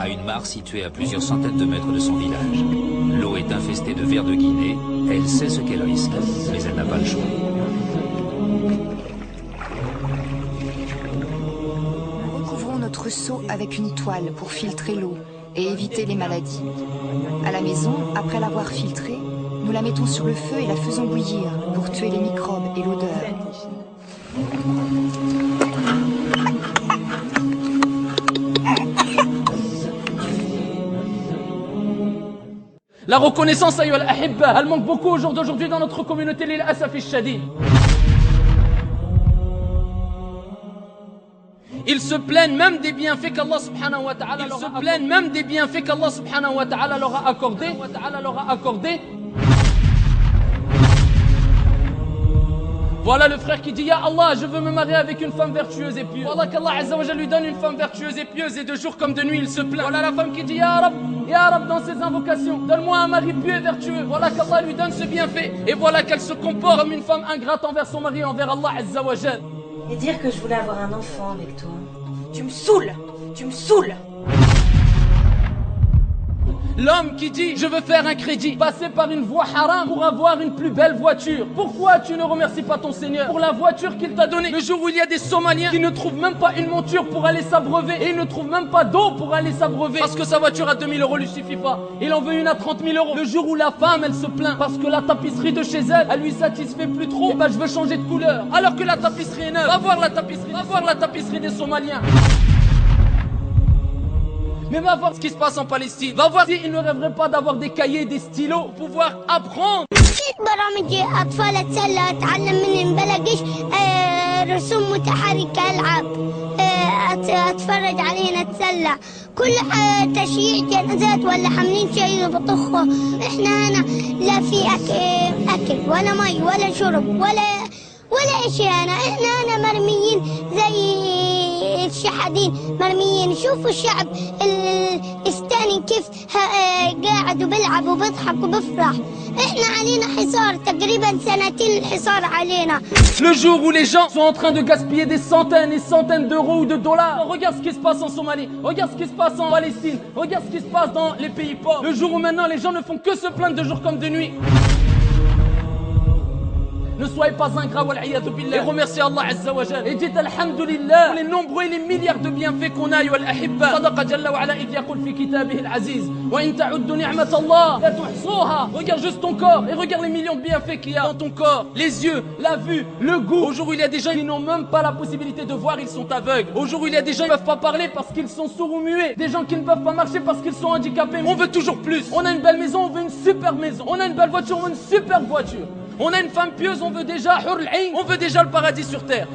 à une mare située à plusieurs centaines de mètres de son village. L'eau est infestée de vers de Guinée. Elle sait ce qu'elle risque, mais elle n'a pas le choix. Recouvrons notre seau avec une toile pour filtrer l'eau et éviter les maladies. À la maison, après l'avoir filtrée, nous la mettons sur le feu et la faisons bouillir pour tuer les microbes et l'odeur. La reconnaissance, ayyuha al-ahibba, elle manque beaucoup au jour d'aujourd'hui dans notre communauté, lil asaf ash-shadid. Ils se plaignent même des bienfaits qu'Allah subhanahu wa ta'ala leur a accordés. Voilà le frère qui dit Ya Allah, je veux me marier avec une femme vertueuse et pieuse. Voilà qu'Allah Azza wa Jalla lui donne une femme vertueuse et pieuse et de jour comme de nuit il se plaint. Voilà la femme qui dit Ya Rab dans ses invocations, donne-moi un mari pieux et vertueux. Voilà qu'Allah lui donne ce bienfait et voilà qu'elle se comporte comme une femme ingrate envers son mari, envers Allah Azza wa Jalla. Et dire que je voulais avoir un enfant avec toi. Tu me saoules. L'homme qui dit je veux faire un crédit, passer par une voie haram pour avoir une plus belle voiture. Pourquoi tu ne remercies pas ton Seigneur pour la voiture qu'il t'a donnée? Le jour où il y a des Somaliens qui ne trouvent même pas une monture pour aller s'abreuver et ils ne trouvent même pas d'eau pour aller s'abreuver parce que sa voiture à 2000 € lui suffit pas. Il en veut une à 30 000 €. Le jour où la femme elle se plaint parce que la tapisserie de chez elle, elle lui satisfait plus trop, et ben je veux changer de couleur. Alors que la tapisserie est neuve. Va voir la tapisserie des Somaliens. Mais va voir ce qui se passe en Palestine. Va voir s'ils ne rêveraient pas d'avoir des cahiers, des stylos pour pouvoir apprendre. برامج أطفال أتسلى أتعلم منهم بلاقيش رسوم متحركة ألعب أتفرج علينا أتسلى كل تشييع جنازات ولا حاملين شيء بطخه إحنا هنا لا في أكل ولا مي ولا شرب ولا شيء إحنا هنا مرميين زي الشحادين مرميين. شوفوا الشعب الإستاني كيف قاعد وبيلعب وبيضحك وبيفرح. إحنا علينا حصار تقريبا سنتين الحصار علينا. Le jour où les gens sont en train de gaspiller des centaines et centaines d'euros ou de dollars. Regarde ce qui se passe en Somalie, regarde ce qui se passe en Palestine, regarde ce qui se passe dans les pays pauvres. Le jour où maintenant les gens ne font que se plaindre de jour comme de nuit. Ne soyez pas ingrats wal'iyadu billah et remerciez Allah Azza wa Jalla et dites alhamdulillah pour les nombreux et les milliards de bienfaits qu'on a wal ahibba. Sadaqa jalla wa ala idh yaqul fi kitabihi al-aziz wa in ta'uddu ni'mat Allah la tuhsuha. Regarde juste ton corps et regarde les millions de bienfaits qu'il y a dans ton corps. Les yeux, la vue, le goût. Au jour où il y a des gens qui n'ont même pas la possibilité de voir, ils sont aveugles. Au jour où il y a des gens qui ne peuvent pas parler parce qu'ils sont sourds ou muets. Des gens qui ne peuvent pas marcher parce qu'ils sont handicapés. On veut toujours plus. On a une belle maison, on veut une super maison. On a une belle voiture, on veut une super voiture. On a une femme pieuse, on veut déjà hurl ayn, on veut déjà le paradis sur terre.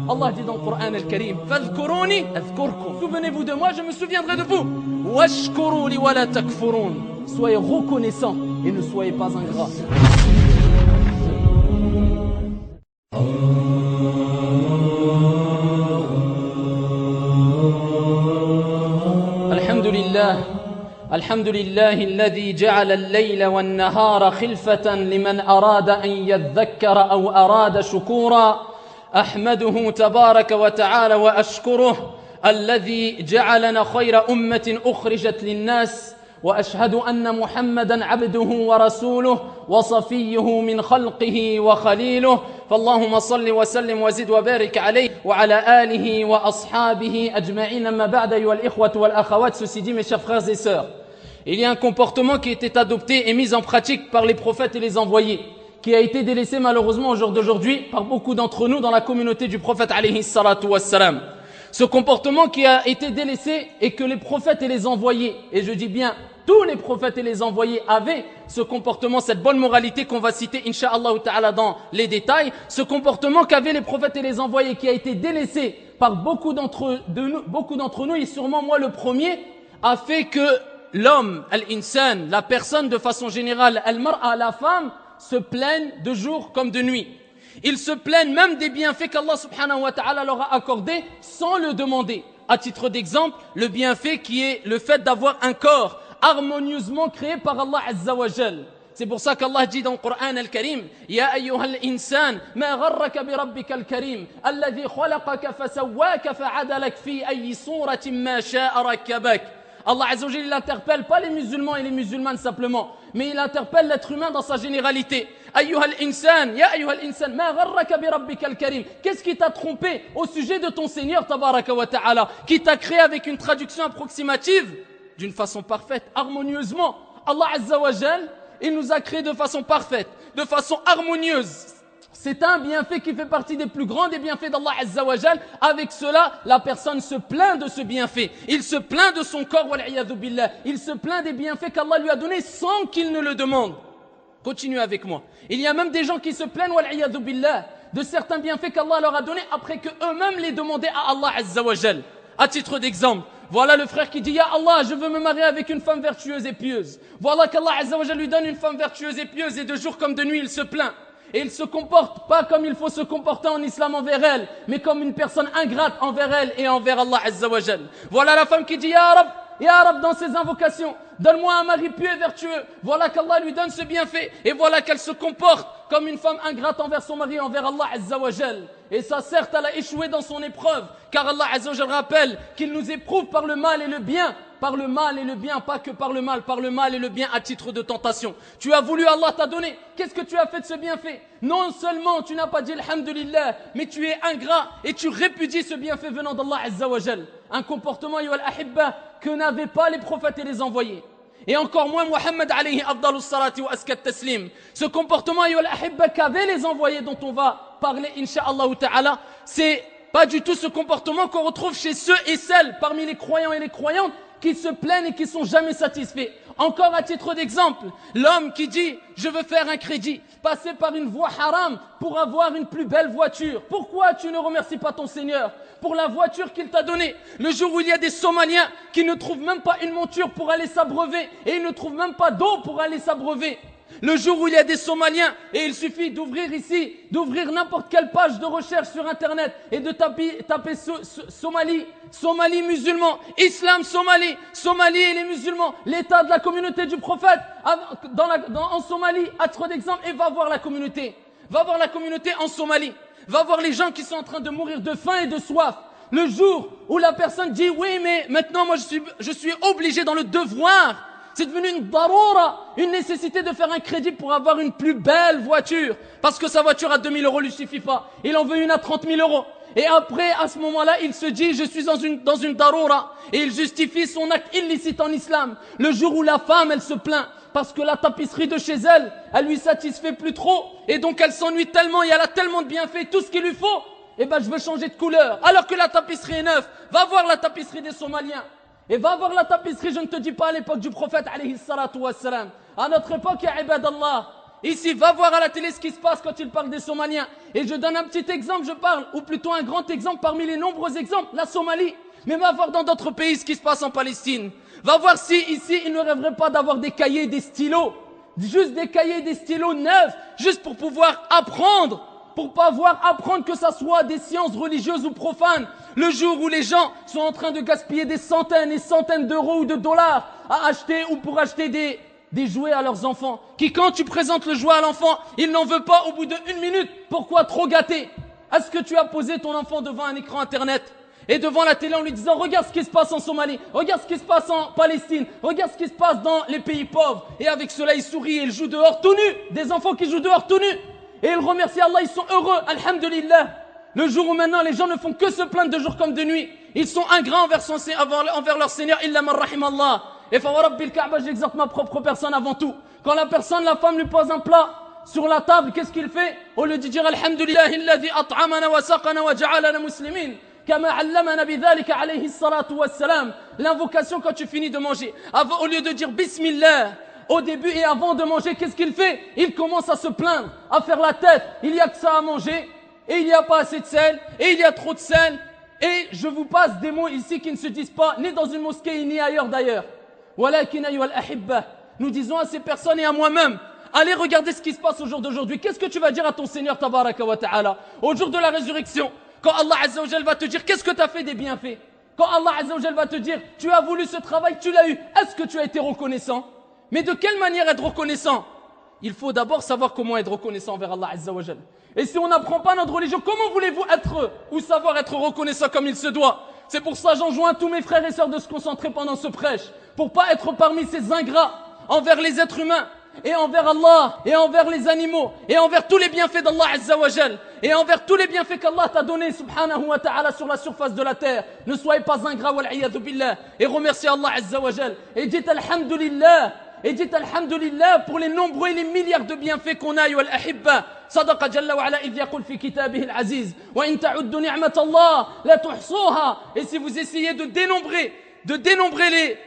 Allah dit dans le Coran al-Karim Fadhkuruni adhkurkum. Souvenez-vous de moi, je me souviendrai de vous. Washkuru li wa la takfurun. Soyez reconnaissants et ne soyez pas ingrats. Alhamdulillah. الحمد لله الذي جعل الليل والنهار خلفة لمن أراد أن يذكر أو أراد شكورا. أحمده تبارك وتعالى وأشكره الذي جعلنا خير أمة أخرجت للناس وأشهد أن محمدا عبده ورسوله وصفيه من خلقه وخليله. فاللهم صل وسلم وزد وبارك عليه وعلى آله وأصحابه أجمعين. أما بعد أيها الإخوة والأخوات, ceci dit mes chers frères et sœurs, il y a un comportement qui était adopté et mis en pratique par les prophètes et les envoyés, qui a été délaissé malheureusement au jour d'aujourd'hui par beaucoup d'entre nous dans la communauté du prophète alayhi salatu wassalam. Ce comportement qui a été délaissé et que les prophètes et les envoyés, et je dis bien tous les prophètes et les envoyés avaient ce comportement, cette bonne moralité qu'on va citer incha'Allah ta'ala dans les détails, ce comportement qu'avaient les prophètes et les envoyés qui a été délaissé par beaucoup d'entre nous et sûrement moi le premier, a fait que l'homme, al-insan, la personne de façon générale, al-mar'a, la femme, se plaignent de jour comme de nuit. Ils se plaignent même des bienfaits qu'Allah subhanahu wa ta'ala leur a accordés sans le demander. À titre d'exemple, le bienfait qui est le fait d'avoir un corps harmonieusement créé par Allah Azza wa Jal. C'est pour ça qu'Allah dit dans le Coran al-Karim, Ya ayyuhal insan, ma gharraka bi rabbika al-karim, alladhi khalaqaka fasawwaka fa'adalak fi ayyi suratin ma sha'a rakkabak. Allah Azza wa Jalla, il interpelle pas les musulmans et les musulmanes simplement, mais il interpelle l'être humain dans sa généralité. Ayyuhal insan, ya ayyuhal insan, ma gharraka bi rabbika al-karim. Qu'est-ce qui t'a trompé au sujet de ton Seigneur tabaraka wa ta'ala, qui t'a créé avec une traduction approximative, d'une façon parfaite, harmonieusement. Allah Azza wa Jalla, il nous a créés de façon parfaite, de façon harmonieuse. C'est un bienfait qui fait partie des plus grands des bienfaits d'Allah Azza wa Jal. Avec cela, la personne se plaint de ce bienfait. Il se plaint de son corps, wal'iyadhu billah. Il se plaint des bienfaits qu'Allah lui a donnés sans qu'il ne le demande. Continuez avec moi. Il y a même des gens qui se plaignent, wal'iyadhu billah, de certains bienfaits qu'Allah leur a donnés après qu'eux-mêmes les demandaient à Allah Azza wa Jal. À titre d'exemple, voilà le frère qui dit, Ya Allah, je veux me marier avec une femme vertueuse et pieuse. Voilà qu'Allah Azza wa Jal lui donne une femme vertueuse et pieuse, et de jour comme de nuit, il se plaint. Et il se comporte pas comme il faut se comporter en islam envers elle, mais comme une personne ingrate envers elle et envers Allah Azza wa Jal. Voilà la femme qui dit, Ya Rab, dans ses invocations, donne-moi un mari pieux et vertueux. Voilà qu'Allah lui donne ce bienfait. Et voilà qu'elle se comporte comme une femme ingrate envers son mari, envers Allah Azza wa Jal. Et ça, certes, elle a échoué dans son épreuve, car Allah Azza wa Jal rappelle qu'il nous éprouve par le mal et le bien. Par le mal et le bien, pas que par le mal et le bien à titre de tentation. Tu as voulu, Allah t'a donné. Qu'est-ce que tu as fait de ce bienfait? Non seulement tu n'as pas dit Alhamdulillah, mais tu es ingrat et tu répudies ce bienfait venant d'Allah Azza wa Jal. Un comportement, ayyuhal ahibba, que n'avaient pas les prophètes et les envoyés. Et encore moins Muhammad alayhi afdalus salati wa askat taslim. Ce comportement, ayyuhal ahibba, qu'avaient les envoyés dont on va parler, insha'Allah ta'ala, c'est pas du tout ce comportement qu'on retrouve chez ceux et celles parmi les croyants et les croyantes qui se plaignent et qui sont jamais satisfaits. Encore à titre d'exemple, l'homme qui dit « Je veux faire un crédit, passer par une voie haram pour avoir une plus belle voiture. » Pourquoi tu ne remercies pas ton Seigneur pour la voiture qu'il t'a donnée? Le jour où il y a des Somaliens qui ne trouvent même pas une monture pour aller s'abreuver et ils ne trouvent même pas d'eau pour aller s'abreuver. Le jour où il y a des Somaliens, et il suffit d'ouvrir n'importe quelle page de recherche sur Internet et de taper Somalie musulman, Islam Somalie et les musulmans, l'état de la communauté du prophète en Somalie, à titre d'exemple, et va voir la communauté. Va voir la communauté en Somalie. Va voir les gens qui sont en train de mourir de faim et de soif. Le jour où la personne dit, oui, mais maintenant moi je suis obligé dans le devoir. C'est devenu une daroura, une nécessité de faire un crédit pour avoir une plus belle voiture. Parce que sa voiture à 2000 € lui suffit pas. Il en veut une à 30 000 €. Et après, à ce moment-là, il se dit, je suis dans une daroura. Et il justifie son acte illicite en islam. Le jour où la femme, elle se plaint. Parce que la tapisserie de chez elle, elle lui satisfait plus trop. Et donc elle s'ennuie tellement, et elle a tellement de bienfaits, tout ce qu'il lui faut. Eh ben, je veux changer de couleur. Alors que la tapisserie est neuve. Va voir la tapisserie des Somaliens. Et va voir la tapisserie, je ne te dis pas à l'époque du prophète, alayhi salatu wassalam. À notre époque, ya ibadallah. Ici, va voir à la télé ce qui se passe quand il parle des Somaliens. Et je donne un petit exemple, ou plutôt un grand exemple parmi les nombreux exemples, la Somalie. Mais va voir dans d'autres pays ce qui se passe en Palestine. Va voir si ici, ils ne rêveraient pas d'avoir des cahiers et des stylos. Juste des cahiers et des stylos neufs, juste pour pouvoir apprendre. Pour pas voir apprendre que ça soit des sciences religieuses ou profanes. Le jour où les gens sont en train de gaspiller des centaines et centaines d'euros ou de dollars à acheter ou pour acheter des jouets à leurs enfants. Qui quand tu présentes le jouet à l'enfant, il n'en veut pas au bout d'1 minute. Pourquoi trop gâter? Est-ce que tu as posé ton enfant devant un écran internet et devant la télé en lui disant regarde ce qui se passe en Somalie, regarde ce qui se passe en Palestine, regarde ce qui se passe dans les pays pauvres. Et avec cela il sourit et il joue dehors tout nu. Des enfants qui jouent dehors tout nus. Et ils remercient Allah, ils sont heureux, alhamdulillah. Le jour où maintenant les gens ne font que se plaindre de jour comme de nuit. Ils sont ingrats envers leur Seigneur, illa man rahim Allah. Et fa wa rabbil Kaaba, j'exhorte ma propre personne avant tout. Quand la femme lui pose un plat sur la table, qu'est-ce qu'il fait? Au lieu de dire alhamdulillah, alladhi at'amana wa saqana wa ja'alana muslimin. Kama allamana bidhalika alayhi salatu wassalam. L'invocation quand tu finis de manger. Au lieu de dire bismillah. Au début et avant de manger, qu'est-ce qu'il fait? Il commence à se plaindre, à faire la tête. Il n'y a que ça à manger, et il n'y a pas assez de sel, et il y a trop de sel. Et je vous passe des mots ici qui ne se disent pas, ni dans une mosquée, ni ailleurs d'ailleurs. Walakin ayyuhal ahibba. Nous disons à ces personnes et à moi-même, allez regarder ce qui se passe au jour d'aujourd'hui. Qu'est-ce que tu vas dire à ton Seigneur tabaraka wa ta'ala au jour de la résurrection? Quand Allah Azza wa Jal va te dire, qu'est-ce que tu as fait des bienfaits? Quand Allah Azza wa Jal va te dire, tu as voulu ce travail, tu l'as eu. Est-ce que tu as été reconnaissant? Mais de quelle manière être reconnaissant? il faut d'abord savoir comment être reconnaissant envers Allah Azza wa Jal. Et si on n'apprend pas notre religion, comment voulez-vous être ou savoir être reconnaissant comme il se doit? C'est pour ça que j'enjoins tous mes frères et sœurs de se concentrer pendant ce prêche, pour pas être parmi ces ingrats envers les êtres humains, et envers Allah, et envers les animaux, et envers tous les bienfaits d'Allah Azza wa Jal, et envers tous les bienfaits qu'Allah t'a donnés, subhanahu wa ta'ala, sur la surface de la terre. Ne soyez pas ingrats, wal'iyadhu billah, et remerciez Allah Azza wa Jal, et dites alhamdulillah, pour les nombreux et les milliards de bienfaits qu'on a, ayyuha al-ahibba. صدق جل وعلا إذ يقول في كتابه العزيز وإن تعدوا نعمة الله لا تحصوها. Et si vous essayez de dénombrer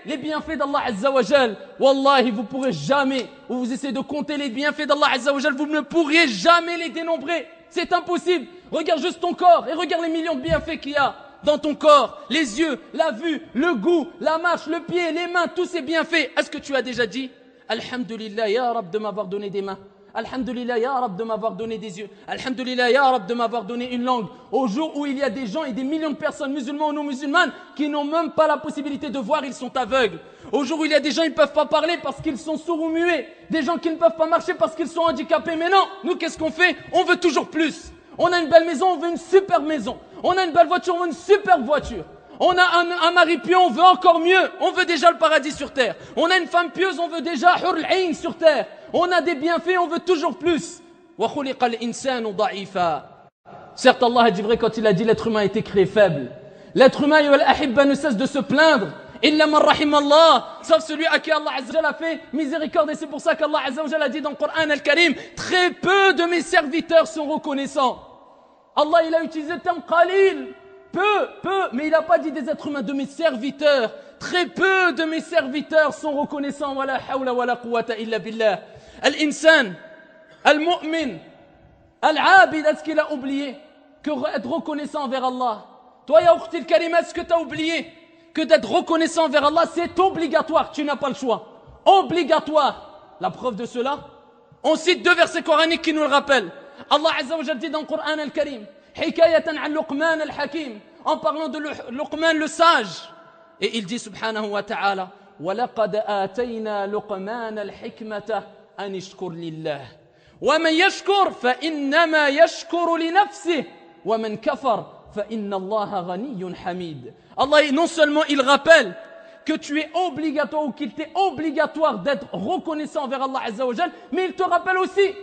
les bienfaits d'Allah Azza wa Jal, wallahi vous pourrez jamais, ou vous essayez de compter les bienfaits d'Allah Azza wa Jal, vous ne pourriez jamais les dénombrer. C'est impossible. Regarde juste ton corps et regarde les millions de bienfaits qu'il y a dans ton corps, les yeux, la vue, le goût, la marche, le pied, les mains, tous ces bienfaits. Est-ce que tu as déjà dit Alhamdulillah ya Rab de m'avoir donné des mains, Alhamdulillah ya Rab de m'avoir donné des yeux, Alhamdulillah ya Rab de m'avoir donné une langue, au jour où il y a des gens et des millions de personnes, musulmans ou non musulmanes, qui n'ont même pas la possibilité de voir, ils sont aveugles. Au jour où il y a des gens, ils ne peuvent pas parler parce qu'ils sont sourds ou muets, des gens qui ne peuvent pas marcher parce qu'ils sont handicapés. Mais non, nous qu'est-ce qu'on fait? On veut toujours plus. On a une belle maison, on veut une super maison. On a une belle voiture, on veut une superbe voiture. On a un mari pieux, on veut encore mieux. On veut déjà le paradis sur terre. On a une femme pieuse, on veut déjà hurl ayn sur terre. On a des bienfaits, on veut toujours plus. Certes, Allah a dit vrai quand il a dit l'être humain a été créé faible. L'être humain, ne cesse de se plaindre. Illa man rahim Allah, sauf celui à qui Allah Azza wa Jalla a fait miséricorde. Et c'est pour ça qu'Allah Azza wa Jalla a dit dans le Coran al-Karim, très peu de mes serviteurs sont reconnaissants. Allah il a utilisé le terme qalil, peu, mais il n'a pas dit des êtres humains, de mes serviteurs. Très peu de mes serviteurs sont reconnaissants. Wala hawla wala quwwata illa billah. Al-insan, al-mu'min, al-abid, est-ce qu'il a oublié que être reconnaissant envers Allah? Toi, ya ukhti al-karima, est-ce que tu as oublié que d'être reconnaissant envers Allah, c'est obligatoire, tu n'as pas le choix. Obligatoire. La preuve de cela, on cite deux versets coraniques qui nous le rappellent. Allah Azza wa Jalla dit dans le Coran al-Karim, Hikayatan an Luqman al-Hakim, en parlant de Luqman le sage. Et il dit subhanahu wa ta'ala, وَلَقَدْ آتَيْنَا لُقْمَانَ الْحِكْمَةَ أَنِ اشْكُرْ لِلَّهِ وَمَنْ يَشْكُرْ فَإِنَّمَا يَشْكُرُ لِنَفْسِهِ وَمَنْ كَفَرْ فَإِنَّ اللَّهَ غَنِيٌّ حَمِيدٌ. Allah, non seulement il rappelle que tu es obligatoire ou qu'il t'est obligatoire d'être reconnaissant envers Allah Azza wa Jal, mais il te rappelle aussi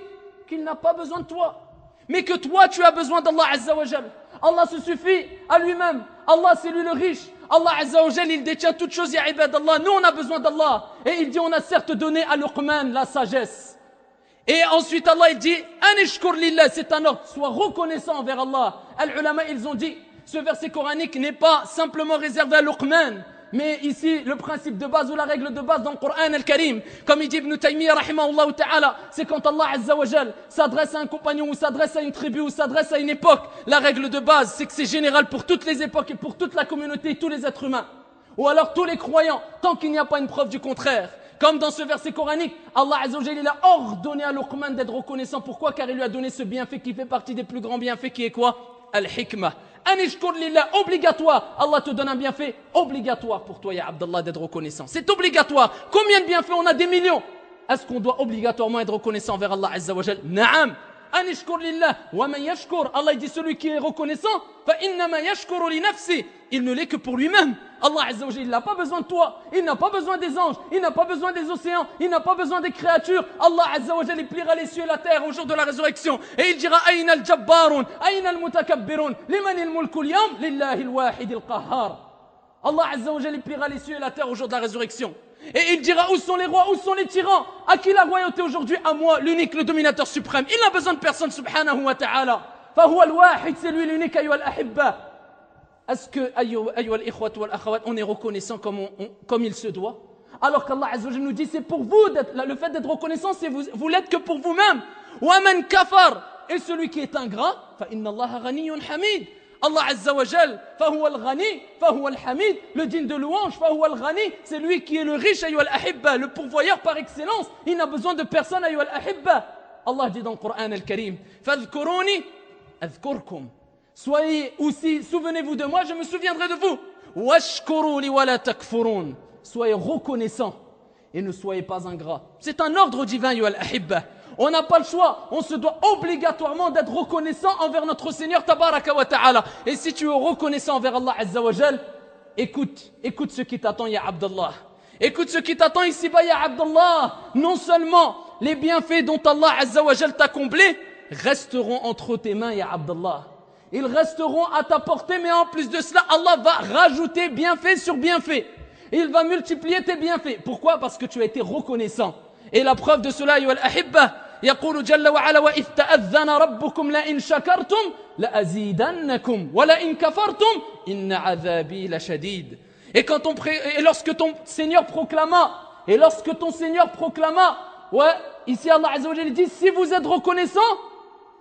qu'il n'a pas besoin de toi, mais que toi tu as besoin d'Allah Azza wa Jal. Allah se suffit à lui-même. Allah c'est lui le riche. Allah Azza wa Jal il détient toutes choses, ya ibadallah. Nous on a besoin d'Allah. Et il dit on a certes donné à Luqman la sagesse. Et ensuite Allah il dit anishkur lillah, c'est un ordre, sois reconnaissant envers Allah. Al-ulama ils ont dit ce verset coranique n'est pas simplement réservé à Luqman, mais ici le principe de base ou la règle de base dans le Coran al-Karim, comme il dit Ibn Taymiyyah rahimahullah ta'ala, c'est quand Allah Azza wa Jal s'adresse à un compagnon ou s'adresse à une tribu ou s'adresse à une époque, la règle de base c'est que c'est général pour toutes les époques et pour toute la communauté et tous les êtres humains, ou alors tous les croyants, tant qu'il n'y a pas une preuve du contraire. Comme dans ce verset coranique, Allah Azza wa Jal il a ordonné à Luqman d'être reconnaissant. Pourquoi? Car il lui a donné ce bienfait qui fait partie des plus grands bienfaits, qui est quoi? Al-hikmah. Anishkur lillah, obligatoire. Allah te donne un bienfait obligatoire pour toi, ya Abdallah, d'être reconnaissant. C'est obligatoire. Combien de bienfaits? On a des millions. Est-ce qu'on doit obligatoirement être reconnaissant envers Allah Azza wa Jal? Naam. Anishkur lillah. Wa man yashkur. Allah dit celui qui est reconnaissant, fa innama yashkuru li nafsi. Il ne l'est que pour lui-même. Allah Azza wa Jal, il n'a pas besoin de toi. Il n'a pas besoin des anges. Il n'a pas besoin des océans. Il n'a pas besoin des créatures. Allah Azza wa Jal, il pliera les cieux et la terre au jour de la résurrection. Et il dira, Aïna al-jabbarun, Aïna al-mutakabbirun, liman al-mulku al-yawm, lillahi al-wahid al-qahhar. Allah Azza wa Jal, il pliera les cieux et la terre au jour de la résurrection. Et il dira, où sont les rois, où sont les tyrans? À qui la royauté aujourd'hui? À moi, l'unique, le dominateur suprême. Il n'a besoin de personne, subhanahu wa ta'ala. Fahuwa al-wahid, c'est lui l'unique, ayyuha al-ahibba. Est-ce que, ayyuha al-ikhwat wal akhawat, on est reconnaissant comme il se doit? Alors qu'Allah Azza wa Jalla nous dit, c'est pour vous, le fait d'être reconnaissant, c'est vous l'êtes que pour vous-même. Wa man kafar, et celui qui est ingrat, fa inna Allah ghaniyyun hamid. Allah Azza wa Jal, fahuwa al-ghani, fahuwa al-hamid, le digne de louange, fahuwa al-ghani, c'est lui qui est le riche, ayyuha al-ahibba, le pourvoyeur par excellence. Il n'a besoin de personne, ayyuha al-ahibba. Allah dit dans le Coran al-Karim, fadhkuruni adhkurkum. Soyez aussi, souvenez-vous de moi, je me souviendrai de vous. Washkuru li wa la takfurun. Soyez reconnaissants et ne soyez pas ingrats. C'est un ordre divin, ayyuha al-ahibba. On n'a pas le choix. On se doit obligatoirement d'être reconnaissant envers notre Seigneur Tabaraka wa Ta'ala. Et si tu es reconnaissant envers Allah Azza wa Jal, écoute ce qui t'attend, ya Abdallah. Écoute ce qui t'attend ici-bas, ya Abdallah. Non seulement les bienfaits dont Allah Azza wa Jal t'a comblé resteront entre tes mains, ya Abdallah. Ils resteront à ta portée, mais en plus de cela, Allah va rajouter bienfait sur bienfait. Il va multiplier tes bienfaits. Pourquoi? Parce que tu as été reconnaissant. Et la preuve de cela, ayyuhal ahibba, يقول جل وعلا وإذ تأذن ربكم لئن شكرتم لأزيدنكم ولئن كفرتم إن عذابي لشديد. Et lorsque ton Seigneur proclama, ouais, ici Allah Azza wa Jalla dit, si vous êtes reconnaissant,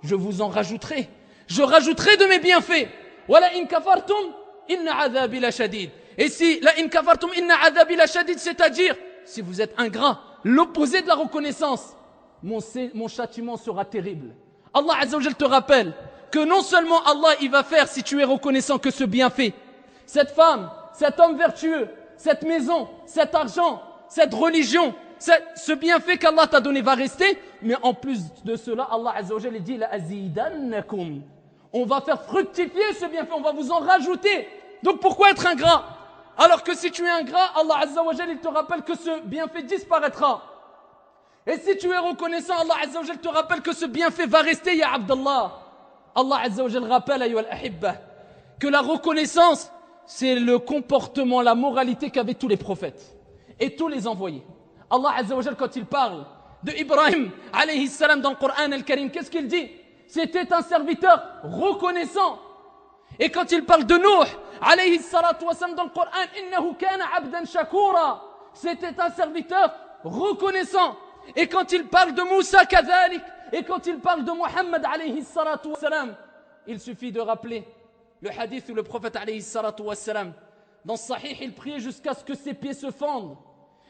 je vous en rajouterai. Je rajouterai de mes bienfaits. وَلَئِن كَفَرْتُمْ إِنَّ عَذَابِ لَشَدِيدٌ. Et si لَئِن كَفَرْتُمْ إِنَّ عَذَابِ لَشَدِيدٌ, c'est-à-dire, si vous êtes ingrat, l'opposé de la reconnaissance, mon châtiment sera terrible. Allah Azza wa Jalla te rappelle que non seulement Allah il va faire, si tu es reconnaissant, que ce bienfait, cette femme, cet homme vertueux, cette maison, cet argent, cette religion, ce bienfait qu'Allah t'a donné va rester, mais en plus de cela, Allah Azza wa Jalla dit لَأَزِيدَنَّكُمْ. On va faire fructifier ce bienfait, on va vous en rajouter. Donc pourquoi être ingrat? Alors que si tu es ingrat, Allah Azza wa Jalla il te rappelle que ce bienfait disparaîtra. Et si tu es reconnaissant, Allah Azza wa Jalla te rappelle que ce bienfait va rester, ya Abdallah. Allah Azza wa Jalla rappelle, ayyuhal ahibba, que la reconnaissance, c'est le comportement, la moralité qu'avaient tous les prophètes et tous les envoyés. Allah Azza wa Jalla, quand il parle de Ibrahim alayhi salam dans le Coran al-Karim, qu'est-ce qu'il dit? C'était un serviteur reconnaissant. Et quand il parle de Nuh alayhi salatu wa salam dans le Coran, innahu kana abdan shakura, c'était un serviteur reconnaissant. Et quand il parle de Moussa kadhalik, et quand il parle de Muhammad alayhi salatu wa salam, il suffit de rappeler le hadith où le prophète alayhi salatu wa salam, dans Sahih, il priait jusqu'à ce que ses pieds se fendent.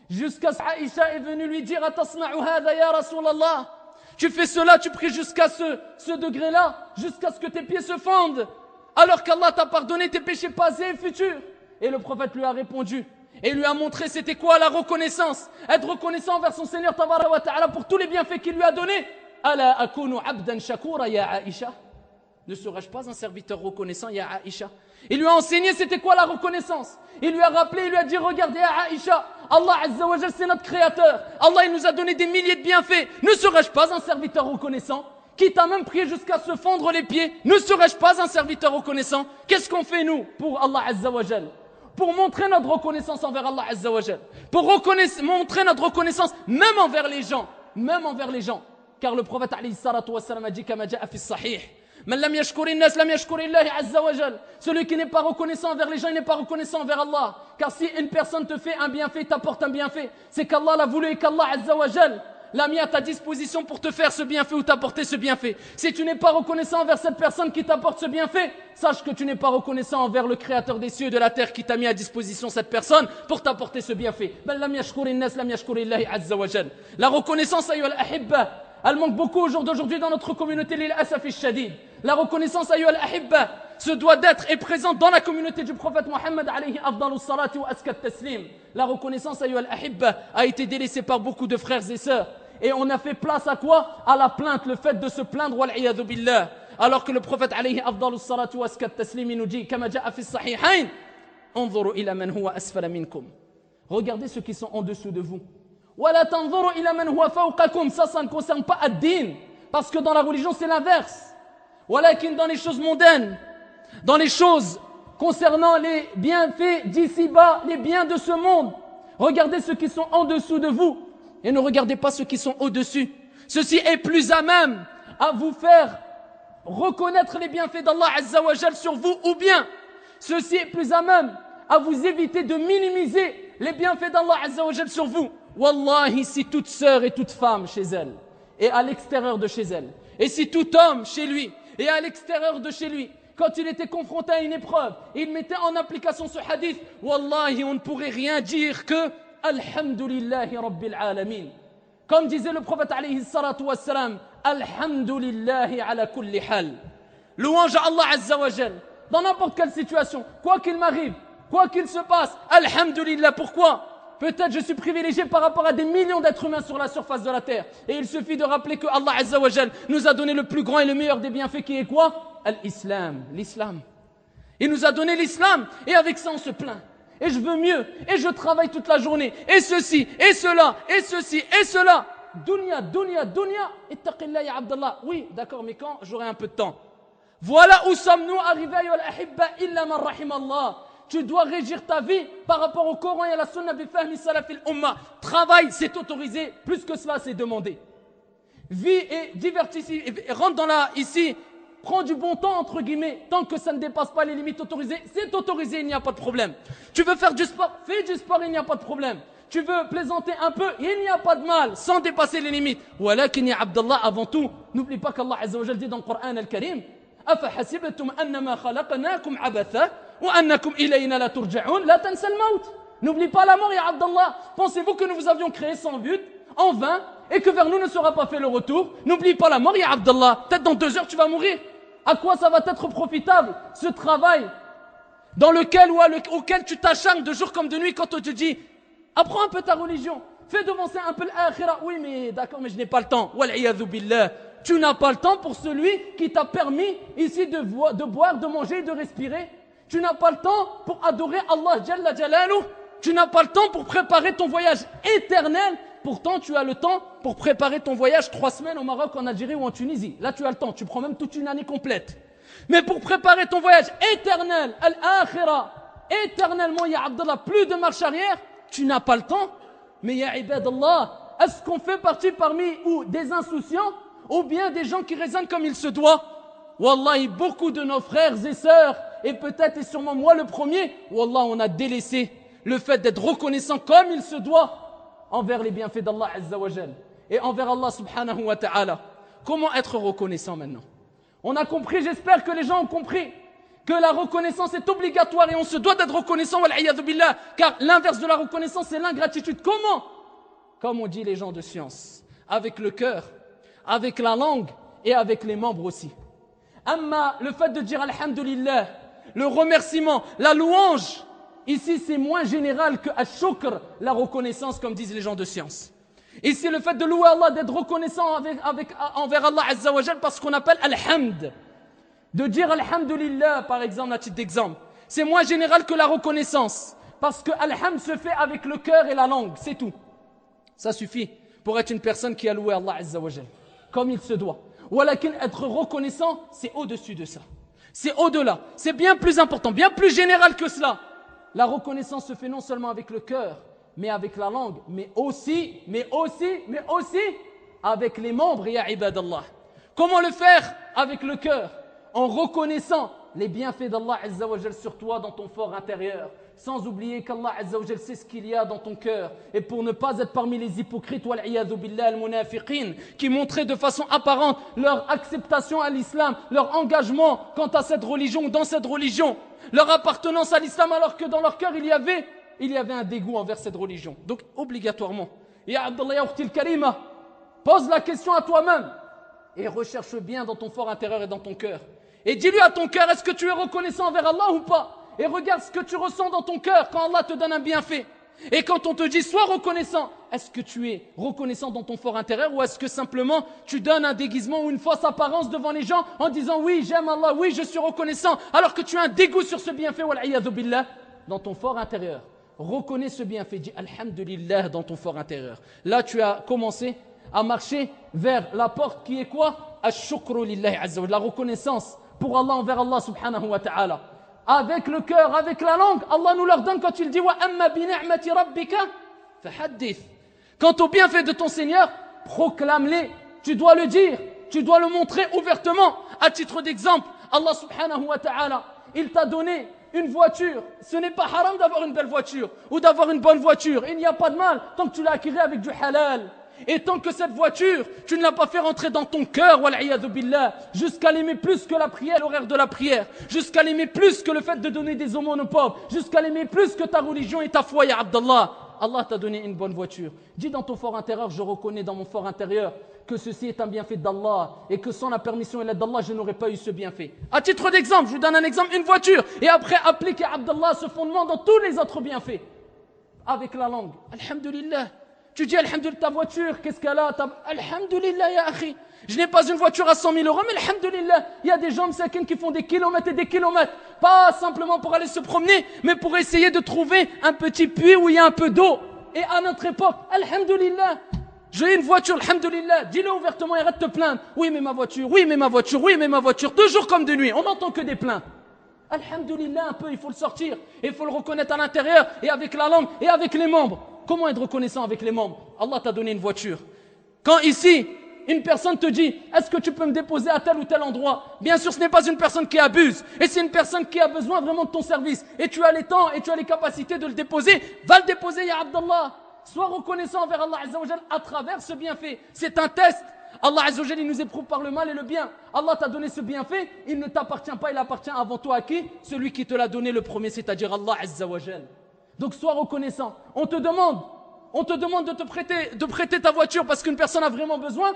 Jusqu'à ce qu'Aïcha est venue lui dire, atasma'u hadha ya Rasulallah, tu fais cela, tu pries jusqu'à ce degré-là, jusqu'à ce que tes pieds se fendent, alors qu'Allah t'a pardonné tes péchés passés et futurs. Et le prophète lui a répondu, et lui a montré c'était quoi la reconnaissance. Être reconnaissant envers son Seigneur Tabaraka wa Ta'ala pour tous les bienfaits qu'il lui a donnés. Ala akunu abdan shakura ya Aïcha. Ne serais-je pas un serviteur reconnaissant, ya Aïcha? Il lui a enseigné c'était quoi la reconnaissance. Il lui a rappelé, il lui a dit, regardez ya Aïcha, Allah Azza wa Jalla c'est notre créateur. Allah il nous a donné des milliers de bienfaits. Ne serais-je pas un serviteur reconnaissant? Qui t'a même prié jusqu'à se fendre les pieds. Ne serais-je pas un serviteur reconnaissant? Qu'est-ce qu'on fait nous pour Allah Azza wa Jalla? Pour montrer notre reconnaissance envers Allah Azza wa Jalla. Pour montrer notre reconnaissance même envers les gens. Même envers les gens. Car le prophète alayhi salatu wa salam a dit kama ja'a fi sahih. Man lam yashkuri nas lam yashkuri Allah Azza wa Jalla. Celui qui n'est pas reconnaissant envers les gens, il n'est pas reconnaissant envers Allah. Car si une personne te fait un bienfait, t'apporte un bienfait, c'est qu'Allah l'a voulu et qu'Allah Azza wa Jalla l'a mis à ta disposition pour te faire ce bienfait ou t'apporter ce bienfait. Si tu n'es pas reconnaissant envers cette personne qui t'apporte ce bienfait, sache que tu n'es pas reconnaissant envers le créateur des cieux et de la terre qui t'a mis à disposition cette personne pour t'apporter ce bienfait. La reconnaissance, ayyuhal ahibba, elle manque beaucoup au jour d'aujourd'hui dans notre communauté, lil asafi shadid. La reconnaissance, ayyuhal ahibba, se doit d'être et présente dans la communauté du prophète Mohammed alayhi afdalus salati wa askat taslim. La reconnaissance, ayyuhal ahibba, a été délaissée par beaucoup de frères et sœurs. Et on a fait place à quoi? À la plainte, le fait de se plaindre, wal iyadhu billah. Alors que le prophète alayhi afdalus salati wa askat taslim nous dit, kama ja'a fi sahihayn, anzuru ila man huwa asfala minkum. Regardez ceux qui sont en dessous de vous. Wa la tanzuru ila man huwa fawqakum. Ça ne concerne pas ad-din. Parce que dans la religion, c'est l'inverse. Walakin dans les choses mondaines, dans les choses concernant les bienfaits d'ici-bas, les biens de ce monde, regardez ceux qui sont en dessous de vous et ne regardez pas ceux qui sont au-dessus. Ceci est plus à même à vous faire reconnaître les bienfaits d'Allah Azza wa Jal sur vous, ou bien ceci est plus à même à vous éviter de minimiser les bienfaits d'Allah Azza wa Jal sur vous. Wallahi, si toute sœur et toute femme chez elle et à l'extérieur de chez elle, et si tout homme chez lui et à l'extérieur de chez lui, quand il était confronté à une épreuve, il mettait en application ce hadith, wallahi, on ne pourrait rien dire que Alhamdulillahi Rabbil Alamin. Comme disait le prophète alayhi salatu wassalam, Alhamdulillahi ala kulli hal. Louange à Allah Azza wa Jal. Dans n'importe quelle situation, quoi qu'il m'arrive, quoi qu'il se passe, Alhamdulillah. Pourquoi? Peut-être je suis privilégié par rapport à des millions d'êtres humains sur la surface de la terre. Et il suffit de rappeler que Allah Azza wa Jal nous a donné le plus grand et le meilleur des bienfaits qui est quoi? L'islam. Il nous a donné l'islam et avec ça on se plaint. Et je veux mieux. Et je travaille toute la journée. Et ceci, et cela, et ceci, et cela. Dunya. Ittaqillah ya Abdallah. Oui, d'accord, mais quand j'aurai un peu de temps. Voilà où sommes-nous arrivés, ya al-ahibba, illa man rahim Allah. Tu dois régir ta vie par rapport au Coran et à la Sunna bi fahmi salafil umma. Travail, c'est autorisé. Plus que cela, c'est demandé. Vis et divertis, et rentre ici. Prends du bon temps, entre guillemets. Tant que ça ne dépasse pas les limites autorisées, c'est autorisé, il n'y a pas de problème. Tu veux faire du sport, fais du sport, il n'y a pas de problème. Tu veux plaisanter un peu, il n'y a pas de mal, sans dépasser les limites. Walakin ya Abdallah, avant tout, n'oublie pas qu'Allah Azza wa Jal dit dans le Coran al-Karim, أَفَحَسِبْتُمْ أَنَّمَا خَلَقْنَاكُمْ عَبَثًا وَأَنَّكُمْ إِلَيْنَا لَا تُرْجَعُونَ لَا تَنْسَ الْمَوْتِ. N'oublie pas la mort, ya Abdallah. Pensez-vous que nous vous avions créé sans but, en vain, et que vers nous ne sera pas fait le retour? N'oublie pas la mort, ya Abdallah. Peut-être dans 2 heures, tu vas mourir. À quoi ça va être profitable, ce travail dans lequel auquel tu t'acharnes de jour comme de nuit quand on te dit apprends un peu ta religion, fais devancer un peu l'akhira. Oui, mais d'accord, mais je n'ai pas le temps. Wal'iyadhu billah. Tu n'as pas le temps pour celui qui t'a permis ici de boire, de manger et de respirer. Tu n'as pas le temps pour adorer Allah Jalla Jalaluh. Tu n'as pas le temps pour préparer ton voyage éternel. Pourtant, tu as le temps pour préparer ton voyage 3 semaines au Maroc, en Algérie ou en Tunisie. Là, tu as le temps. Tu prends même toute une année complète. Mais pour préparer ton voyage éternel, al-akhira, éternellement, ya Abdallah, plus de marche arrière, tu n'as pas le temps. Mais ya ibadallah, est-ce qu'on fait partie parmi des insouciants ou bien des gens qui raisonnent comme il se doit? Wallahi, beaucoup de nos frères et sœurs, et peut-être et sûrement moi le premier, wallah, on a délaissé le fait d'être reconnaissant comme il se doit envers les bienfaits d'Allah Azza wa Jal et envers Allah subhanahu wa ta'ala. Comment être reconnaissant maintenant? On a compris, j'espère que les gens ont compris que la reconnaissance est obligatoire et on se doit d'être reconnaissant, wal'iyadhu billah, car l'inverse de la reconnaissance c'est l'ingratitude. Comment? Comme on dit les gens de science, avec le cœur, avec la langue et avec les membres aussi. Amma, le fait de dire alhamdulillah, le remerciement, la louange, ici, c'est moins général que ash-shukr, la reconnaissance, comme disent les gens de science. Ici, le fait de louer Allah, d'être reconnaissant envers Allah Azza wa Jal, parce qu'on appelle al-hamd. De dire alhamdulillah, par exemple, à titre d'exemple, c'est moins général que la reconnaissance. Parce que al-hamd se fait avec le cœur et la langue, c'est tout. Ça suffit pour être une personne qui a loué Allah Azza wa Jal, comme il se doit. Walakin être reconnaissant, c'est au-dessus de ça. C'est au-delà. C'est bien plus important, bien plus général que cela. La reconnaissance se fait non seulement avec le cœur, mais avec la langue, mais aussi avec les membres, ya ibadallah. Comment le faire avec le cœur? En reconnaissant les bienfaits d'Allah Azza wa Jal sur toi dans ton fort intérieur, sans oublier qu'Allah Azza wa Jal sait ce qu'il y a dans ton cœur, et pour ne pas être parmi les hypocrites wal'iyadhu billah al-munafiqin qui montraient de façon apparente leur acceptation à l'islam, leur engagement quant à cette religion ou dans cette religion, leur appartenance à l'islam, alors que dans leur cœur il y avait un dégoût envers cette religion. Donc obligatoirement, ya Abdallah ya ukhti al-karima, pose la question à toi-même et recherche bien dans ton fort intérieur et dans ton cœur. Et dis-lui à ton cœur, est-ce que tu es reconnaissant envers Allah ou pas? Et regarde ce que tu ressens dans ton cœur quand Allah te donne un bienfait. Et quand on te dit sois reconnaissant, est-ce que tu es reconnaissant dans ton fort intérieur ou est-ce que simplement tu donnes un déguisement ou une fausse apparence devant les gens en disant oui j'aime Allah, oui je suis reconnaissant, alors que tu as un dégoût sur ce bienfait wal'iyadhu billah dans ton fort intérieur? Reconnais ce bienfait, dis alhamdulillah dans ton fort intérieur. Là tu as commencé à marcher vers la porte qui est quoi? Ash-shukru lillahi azza wa jalla, la reconnaissance pour Allah envers Allah subhanahu wa ta'ala. Avec le cœur, avec la langue, Allah nous leur donne quand il dit wa amma bi ni'mati rabbika fahaddith. Quant au bienfait de ton Seigneur, proclame-les. Tu dois le dire, tu dois le montrer ouvertement. À titre d'exemple, Allah subhanahu wa ta'ala, il t'a donné une voiture. Ce n'est pas haram d'avoir une belle voiture ou d'avoir une bonne voiture. Il n'y a pas de mal tant que tu l'as acquis avec du halal. Et tant que cette voiture, tu ne l'as pas fait rentrer dans ton cœur, wal'iyadhu billah, jusqu'à l'aimer plus que la prière, l'horaire de la prière, jusqu'à l'aimer plus que le fait de donner des aumônes aux pauvres, jusqu'à l'aimer plus que ta religion et ta foi, ya Abdallah. Allah t'a donné une bonne voiture. Dis dans ton fort intérieur, je reconnais dans mon fort intérieur que ceci est un bienfait d'Allah et que sans la permission et l'aide d'Allah, je n'aurais pas eu ce bienfait. À titre d'exemple, je vous donne un exemple, une voiture, et après applique, ya Abdallah, ce fondement dans tous les autres bienfaits. avec la langue. Alhamdulillah. Tu dis Alhamdulillah, ta voiture, qu'est-ce qu'elle a? Alhamdulillah, ya akhi. Je n'ai pas une voiture à 100 000 euros, mais Alhamdulillah, il y a des gens qui font des kilomètres et des kilomètres. Pas simplement pour aller se promener, mais pour essayer de trouver un petit puits où il y a un peu d'eau. Et à notre époque, Alhamdulillah, j'ai une voiture, Alhamdulillah. Dis-le ouvertement et arrête de te plaindre. Oui, mais ma voiture, oui, mais ma voiture, oui, mais ma voiture. De jour comme de nuit, on n'entend que des plaintes. Alhamdulillah, un peu, il faut le sortir. Il faut le reconnaître à l'intérieur et avec la langue et avec les membres. Comment être reconnaissant avec les membres? Allah t'a donné une voiture. Quand ici, une personne te dit, est-ce que tu peux me déposer à tel ou tel endroit? Bien sûr, ce n'est pas une personne qui abuse. Et c'est une personne qui a besoin vraiment de ton service. Et tu as les temps et tu as les capacités de le déposer. Va le déposer, ya Abdallah. Sois reconnaissant envers Allah Azza wa Jal à travers ce bienfait. C'est un test. Allah Azza wa Jal, il nous éprouve par le mal et le bien. Allah t'a donné ce bienfait. Il ne t'appartient pas, il appartient avant toi à qui? Celui qui te l'a donné le premier, c'est-à-dire Allah Azza wa Jal. Donc sois reconnaissant. On te demande de prêter ta voiture parce qu'une personne a vraiment besoin.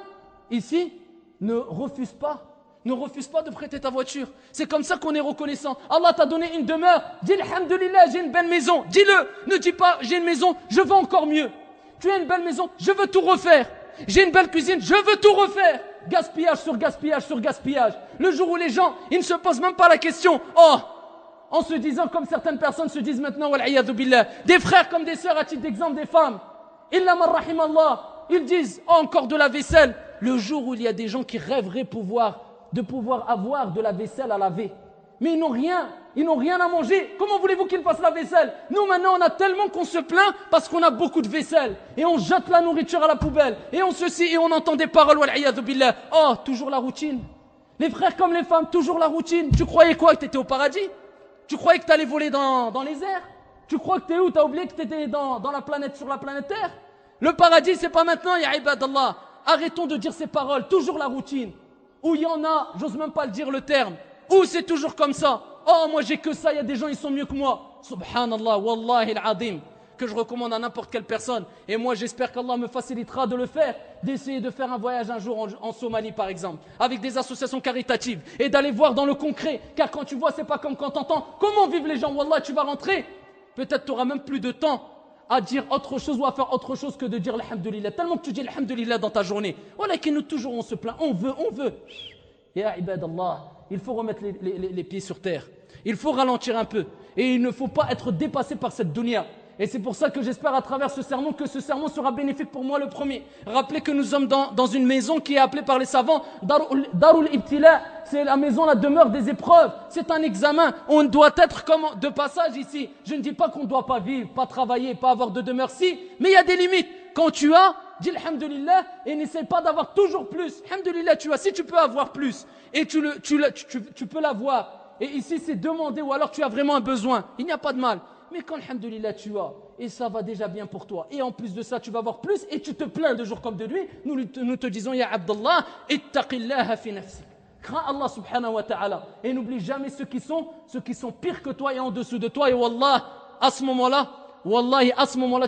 Ici, ne refuse pas de prêter ta voiture. C'est comme ça qu'on est reconnaissant. Allah t'a donné une demeure. Dis alhamdulillah, j'ai une belle maison. Dis-le. Ne dis pas j'ai une maison, je veux encore mieux. Tu as une belle maison, je veux tout refaire. J'ai une belle cuisine, je veux tout refaire. Gaspillage sur gaspillage sur gaspillage. Le jour où les gens, ils ne se posent même pas la question. Oh, en se disant comme certaines personnes se disent maintenant, wal'iyadhu billah, des frères comme des sœurs, à titre d'exemple des femmes, illa man rahimallah, ils disent oh, encore de la vaisselle. Le jour où il y a des gens qui rêveraient de pouvoir avoir de la vaisselle à laver, mais ils n'ont rien à manger. Comment voulez-vous qu'ils fassent la vaisselle? Nous maintenant on a tellement qu'on se plaint parce qu'on a beaucoup de vaisselle et on jette la nourriture à la poubelle et on ceci et on entend des paroles wal'iyadhu billah. Oh, toujours la routine. Les frères comme les femmes, toujours la routine. Tu croyais quoi, que tu étais au paradis? Tu croyais que tu allais voler dans les airs? Tu crois que tu es où? Tu as oublié que tu étais dans la planète, sur la planète Terre? Le paradis, c'est pas maintenant, ya ibadallah. Arrêtons de dire ces paroles, toujours la routine. Où il y en a, j'ose même pas le dire le terme, où c'est toujours comme ça. Oh, moi j'ai que ça, il y a des gens, ils sont mieux que moi. Subhanallah, wallahi al-azim, que je recommande à n'importe quelle personne. Et moi j'espère qu'Allah me facilitera de le faire, d'essayer de faire un voyage un jour en Somalie par exemple, avec des associations caritatives, et d'aller voir dans le concret. Car quand tu vois, c'est pas comme quand t'entends comment vivent les gens. Wallah, tu vas rentrer, peut-être tu n'auras même plus de temps à dire autre chose ou à faire autre chose que de dire l'alhamdulillah. Tellement que tu dis l'alhamdulillah dans ta journée. Voilà que nous toujours on se plaint, on veut. Ya ibadallah, il faut remettre les pieds sur terre. Il faut ralentir un peu. Et il ne faut pas être dépassé par cette dunya. Et c'est pour ça que j'espère à travers ce sermon que ce sermon sera bénéfique pour moi le premier. Rappelez que nous sommes dans une maison qui est appelée par les savants Darul Ibtila. C'est la maison, la demeure des épreuves. C'est un examen. On doit être comme de passage ici. Je ne dis pas qu'on ne doit pas vivre, pas travailler, pas avoir de demeure. Si, mais il y a des limites. Quand tu as, dis alhamdulillah et n'essaie pas d'avoir toujours plus. Alhamdulillah, tu as. Si tu peux avoir plus et tu peux l'avoir. Et ici, c'est demander ou alors tu as vraiment un besoin. Il n'y a pas de mal. Mais quand, alhamdulillah, tu as, et ça va déjà bien pour toi, et en plus de ça, tu vas avoir plus, et tu te plains de jour comme de nuit, nous te disons, ya Abdallah, ittaqillaha fi nafsik. Crains Allah subhanahu wa ta'ala, et n'oublie jamais ceux qui sont pires que toi et en dessous de toi, et wallah, à ce moment-là,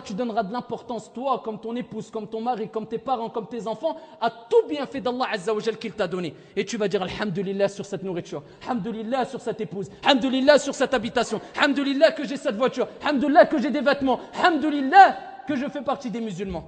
tu donneras de l'importance, toi, comme ton épouse, comme ton mari, comme tes parents, comme tes enfants, à tout bienfait d'Allah Azza wa Jal qu'il t'a donné. Et tu vas dire alhamdulillah sur cette nourriture, alhamdulillah sur cette épouse, alhamdulillah sur cette habitation, alhamdulillah que j'ai cette voiture, alhamdulillah que j'ai des vêtements, alhamdulillah que je fais partie des musulmans.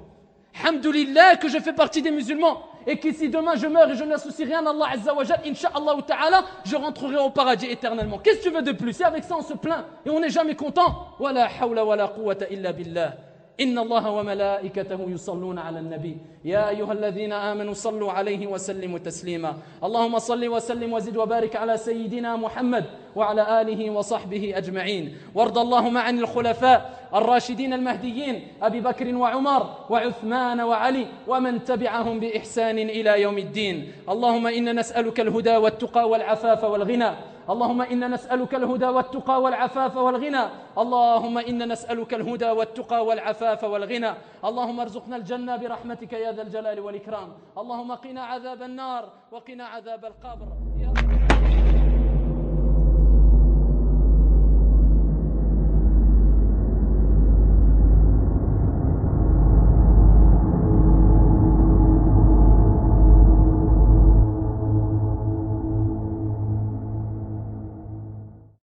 Alhamdulillah que je fais partie des musulmans et que si demain je meurs et je n'associe rien à Allah Azza wa Jal, Inch'Allah ta'ala, je rentrerai au paradis éternellement. Qu'est-ce que tu veux de plus? Et avec ça on se plaint et on n'est jamais content. Wala hawla wala quwwata illa billah. إن الله وملائكته يصلون على النبي يا أيها الذين آمنوا صلوا عليه وسلموا تسليما اللهم صل وسلم وزد وبارك على سيدنا محمد وعلى آله وصحبه أجمعين وارض اللهم عن الخلفاء الراشدين المهديين أبي بكر وعمر وعثمان وعلي ومن تبعهم بإحسان إلى يوم الدين اللهم إنا نسألك الهدى والتقى والعفاف والغنى اللهم إنا نسألك الهدى والتقى والعفاف والغنى اللهم إنا نسألك الهدى والتقى والعفاف والغنى اللهم ارزقنا الجنة برحمتك يا ذا الجلال والإكرام اللهم قنا عذاب النار وقنا عذاب القبر